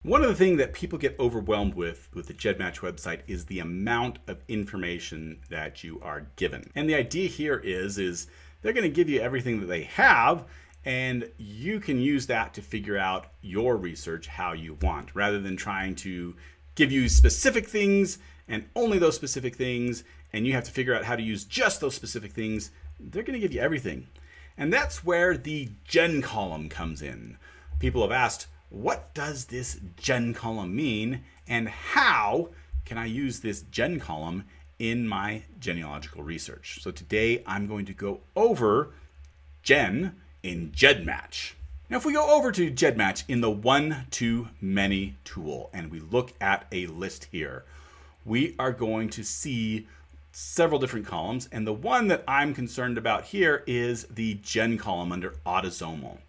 One of the things that people get overwhelmed with the GEDmatch website is the amount of information that you are given. And the idea here is they're going to give you everything that they have, and you can use that to figure out your research how you want, rather than trying to give you specific things and only those specific things, and you have to figure out how to use just those specific things. They're going to give you everything. And that's where the Gen column comes in. People have asked, what does this Gen column mean, and how can I use this Gen column in my genealogical research? So today I'm going to go over Gen in GEDmatch. Now if we go over to GEDmatch in the One-to-Many tool and we look at a list here, we are going to see several different columns, and the one that I'm concerned about here is the Gen column under Autosomal.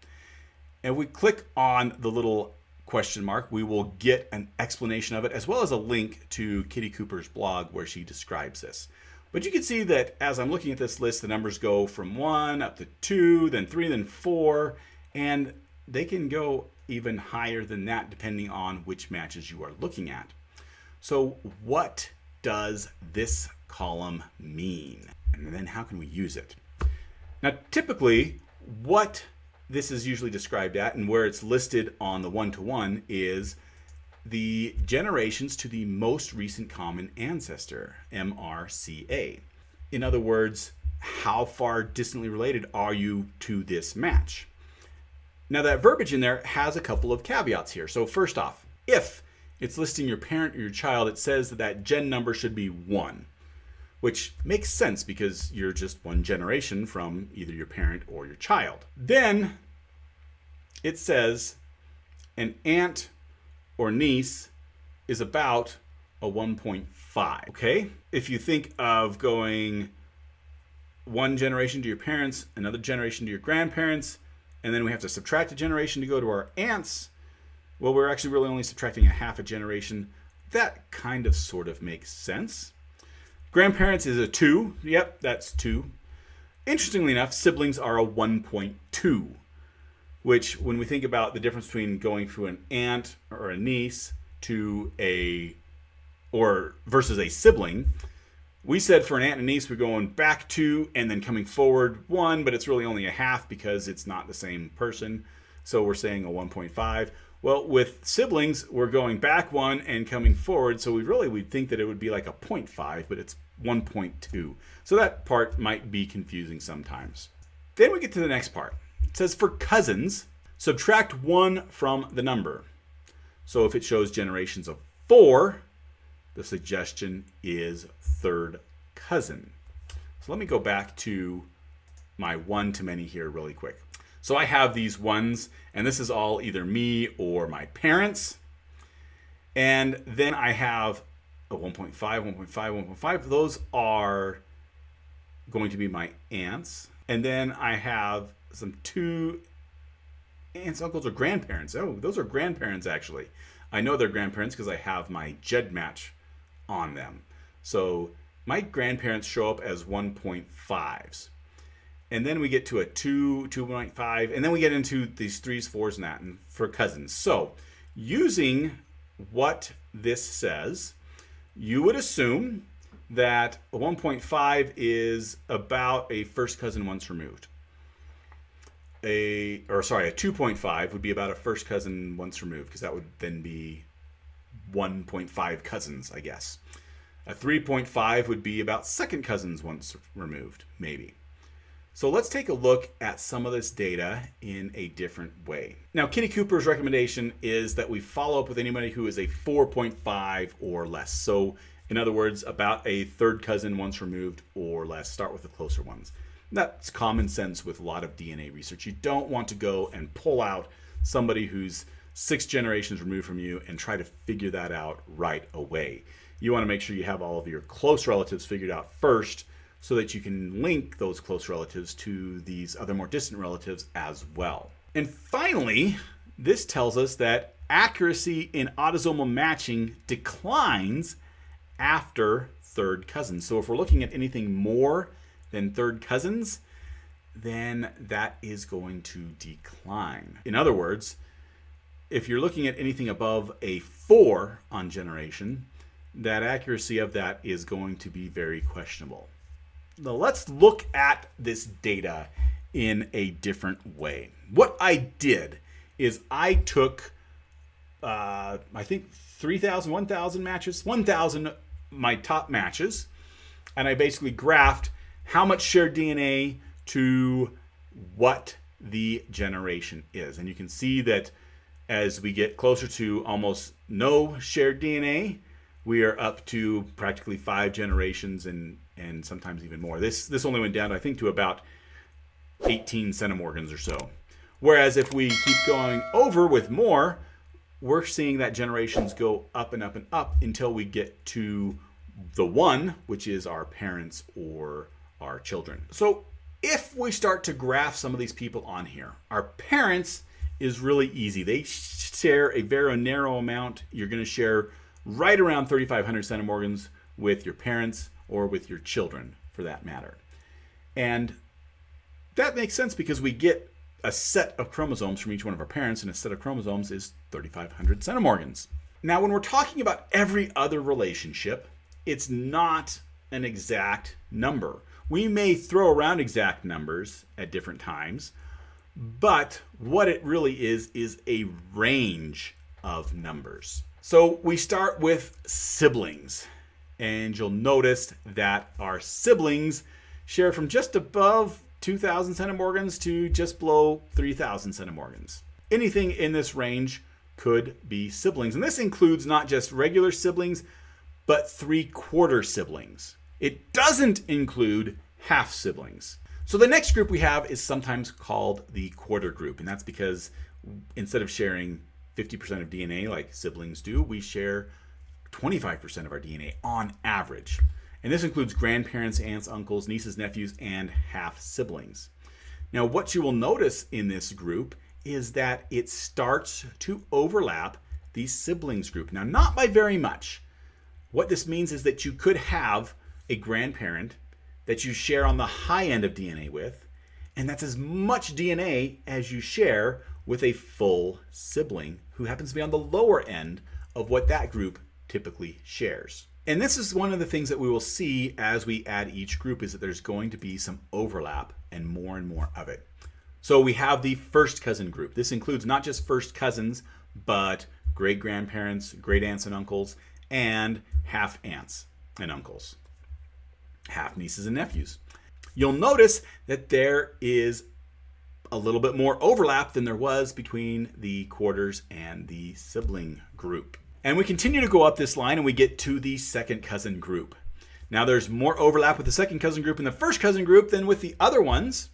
And we click on the little question mark, we will get an explanation of it, as well as a link to Kitty Cooper's blog where she describes this. But you can see that as I'm looking at this list, the numbers go from 1 up to 2, then 3, then 4, and they can go even higher than that depending on which matches you are looking at. So what does this column mean? And then how can we use it? Now typically what this is usually described at, and where it's listed on the one-to-one, is the generations to the most recent common ancestor, MRCA. In other words, how far distantly related are you to this match? Now that verbiage in there has a couple of caveats here. So first off, if it's listing your parent or your child, it says that that gen number should be 1, which makes sense because you're just one generation from either your parent or your child. Then it says an aunt or niece is about a 1.5, okay? If you think of going one generation to your parents, another generation to your grandparents, and then we have to subtract a generation to go to our aunts, well, we're actually really only subtracting a half a generation. That kind of sort of makes sense. Grandparents is a 2. Yep, that's 2. Interestingly enough, siblings are a 1.2, which when we think about the difference between going through an aunt or a niece to versus a sibling, we said for an aunt and niece we're going back 2 and then coming forward 1, but it's really only a half because it's not the same person. So we're saying a 1.5. Well, with siblings, we're going back 1 and coming forward, so we'd think that it would be like a 0.5, but it's 1.2. So that part might be confusing sometimes. Then we get to the next part. It says for cousins, subtract 1 from the number. So if it shows generations of 4, the suggestion is third cousin. So let me go back to my one-to-many here really quick. So I have these ones, and this is all either me or my parents. And then I have a 1.5, 1.5, 1.5. Those are going to be my aunts. And then I have some 2 aunts, uncles, or grandparents. Oh, those are grandparents actually. I know they're grandparents because I have my GEDmatch on them. So my grandparents show up as 1.5s. And then we get to a 2, 2.5, and then we get into these 3s, 4s, and that, and for cousins. So using what this says, you would assume that a 1.5 is about a first cousin once removed. A 2.5 would be about a first cousin once removed, because that would then be 1.5 cousins, I guess. A 3.5 would be about second cousins once removed, maybe. So let's take a look at some of this data in a different way. Now, Kitty Cooper's recommendation is that we follow up with anybody who is a 4.5 or less. So in other words, about a third cousin once removed or less. Start with the closer ones. That's common sense with a lot of DNA research. You don't want to go and pull out somebody who's 6 generations removed from you and try to figure that out right away. You want to make sure you have all of your close relatives figured out first, so that you can link those close relatives to these other more distant relatives as well. And finally, this tells us that accuracy in autosomal matching declines after third cousins. So if we're looking at anything more than third cousins, then that is going to decline. In other words, if you're looking at anything above a 4 on generation, that accuracy of that is going to be very questionable. Now let's look at this data in a different way. What I did is I took, I think 3,000, 1,000 matches, 1,000 my top matches, and I basically graphed how much shared DNA to what the generation is. And you can see that as we get closer to almost no shared DNA, we are up to practically 5 generations and sometimes even more. This only went down, I think, to about 18 centimorgans or so. Whereas if we keep going over with more, we're seeing that generations go up and up and up until we get to the 1, which is our parents or our children. So if we start to graph some of these people on here, our parents is really easy. They share a very narrow amount. You're going to share right around 3,500 centimorgans with your parents or with your children, for that matter. And that makes sense because we get a set of chromosomes from each one of our parents, and a set of chromosomes is 3,500 centimorgans. Now, when we're talking about every other relationship, it's not an exact number. We may throw around exact numbers at different times, but what it really is a range of numbers. So we start with siblings, and you'll notice that our siblings share from just above 2,000 centimorgans to just below 3,000 centimorgans. Anything in this range could be siblings, and this includes not just regular siblings, but 3/4 siblings. It doesn't include half siblings. So the next group we have is sometimes called the quarter group, and that's because instead of sharing 50% of DNA like siblings do, we share 25% of our DNA on average. And this includes grandparents, aunts, uncles, nieces, nephews, and half siblings. Now, what you will notice in this group is that it starts to overlap the siblings group. Now, not by very much. What this means is that you could have a grandparent that you share on the high end of DNA with, and that's as much DNA as you share with a full sibling who happens to be on the lower end of what that group typically shares. And this is one of the things that we will see as we add each group, is that there's going to be some overlap and more of it. So we have the first cousin group. This includes not just first cousins, but great grandparents, great aunts and uncles, and half aunts and uncles, half nieces and nephews. You'll notice that there is a little bit more overlap than there was between the quarters and the sibling group. And we continue to go up this line and we get to the second cousin group. Now there's more overlap with the second cousin group and the first cousin group than with the other ones,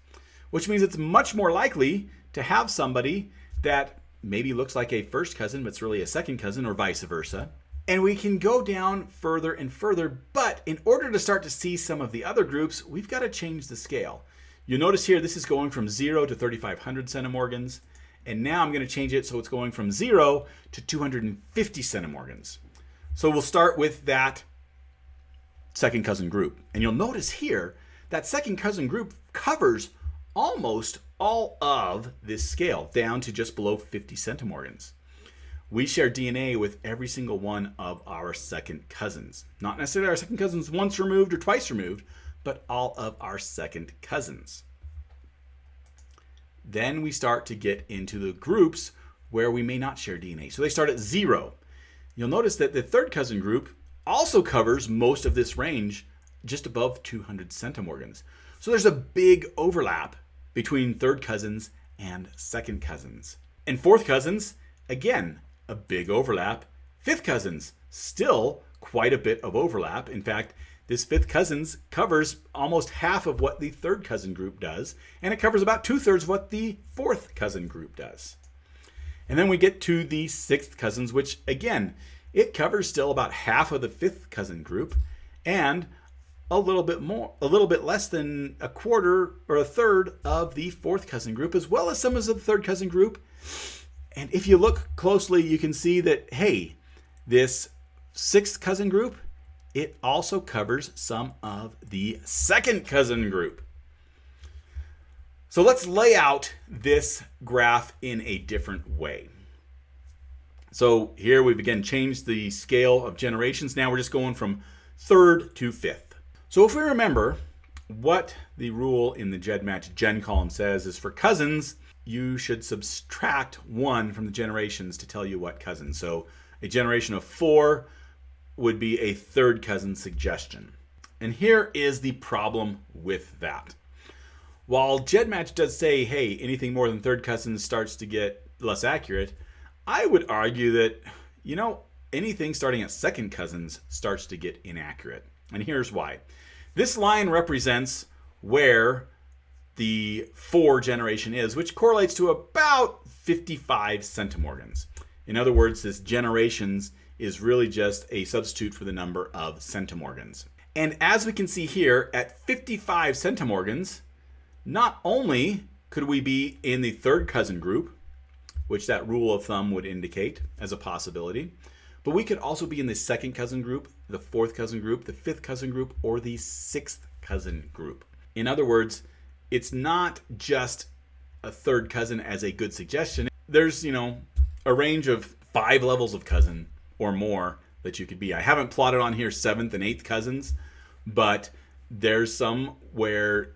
which means it's much more likely to have somebody that maybe looks like a first cousin, but it's really a second cousin, or vice versa. And we can go down further and further, but in order to start to see some of the other groups, we've got to change the scale. You'll notice here, this is going from 0 to 3,500 centimorgans. And now I'm going to change it so it's going from 0 to 250 centimorgans. So we'll start with that second cousin group. And you'll notice here that second cousin group covers almost all of this scale, down to just below 50 centimorgans. We share DNA with every single one of our second cousins. Not necessarily our second cousins once removed or twice removed, but all of our second cousins. Then we start to get into the groups where we may not share DNA. So they start at 0. You'll notice that the third cousin group also covers most of this range, just above 200 centimorgans. So there's a big overlap between third cousins and second cousins. And fourth cousins, again, a big overlap. Fifth cousins, still quite a bit of overlap. In fact, this fifth cousins covers almost half of what the third cousin group does, and it covers about 2/3 of what the fourth cousin group does. And then we get to the sixth cousins, which again, it covers still about half of the fifth cousin group, and a little bit less than a quarter or a third of the fourth cousin group, as well as some of the third cousin group. And if you look closely, you can see that, hey, this sixth cousin group, it also covers some of the second cousin group. So let's lay out this graph in a different way. So here we've again changed the scale of generations. Now we're just going from third to fifth. So if we remember what the rule in the GEDmatch gen column says is for cousins, you should subtract 1 from the generations to tell you what cousin. So a generation of 4 would be a third cousin suggestion. And here is the problem with that. While GEDmatch does say, hey, anything more than third cousins starts to get less accurate, I would argue that, anything starting at second cousins starts to get inaccurate. And here's why. This line represents where the 4 generation is, which correlates to about 55 centimorgans. In other words, this generations is really just a substitute for the number of centimorgans. And as we can see here, at 55 centimorgans, not only could we be in the third cousin group, which that rule of thumb would indicate as a possibility, but we could also be in the second cousin group, the fourth cousin group, the fifth cousin group, or the sixth cousin group. In other words, it's not just a third cousin as a good suggestion. There's, a range of 5 levels of cousin or more that you could be. I haven't plotted on here 7th and 8th cousins, but there's some where,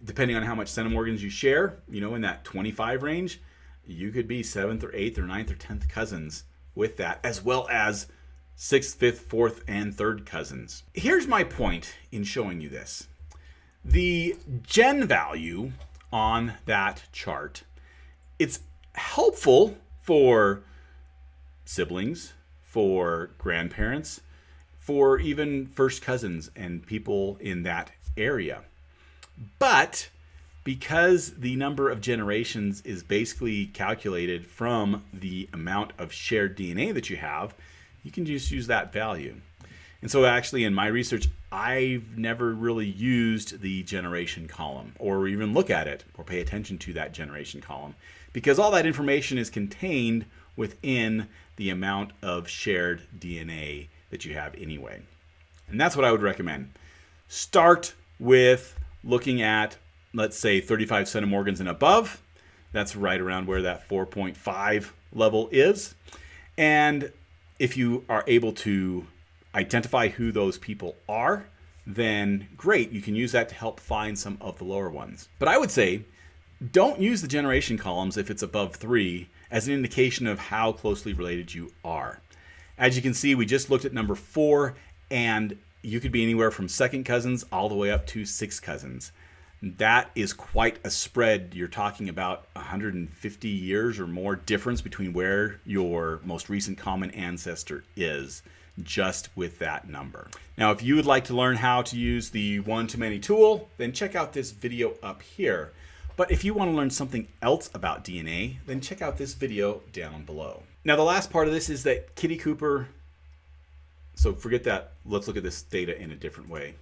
depending on how much centimorgans you share, in that 25 range, you could be 7th or 8th or 9th or 10th cousins with that, as well as 6th, 5th, 4th, and 3rd cousins. Here's my point in showing you this. The gen value on that chart, it's helpful for siblings, for grandparents, for even first cousins and people in that area. But because the number of generations is basically calculated from the amount of shared DNA that you have, you can just use that value. And so actually in my research, I've never really used the generation column or even look at it or pay attention to that generation column, because all that information is contained within the amount of shared DNA that you have anyway. And that's what I would recommend. Start with looking at, let's say, 35 centimorgans and above. That's right around where that 4.5 level is. And if you are able to identify who those people are, then great, you can use that to help find some of the lower ones. But I would say don't use the generation columns if it's above 3 as an indication of how closely related you are. As you can see, we just looked at number 4, and you could be anywhere from second cousins all the way up to 6 cousins. That is quite a spread. You're talking about 150 years or more difference between where your most recent common ancestor is, just with that number. Now, if you would like to learn how to use the one-to-many tool, then check out this video up here. But if you want to learn something else about DNA, then check out this video down below. Now, the last part of this is that Kitty Cooper, so forget that. Let's look at this data in a different way.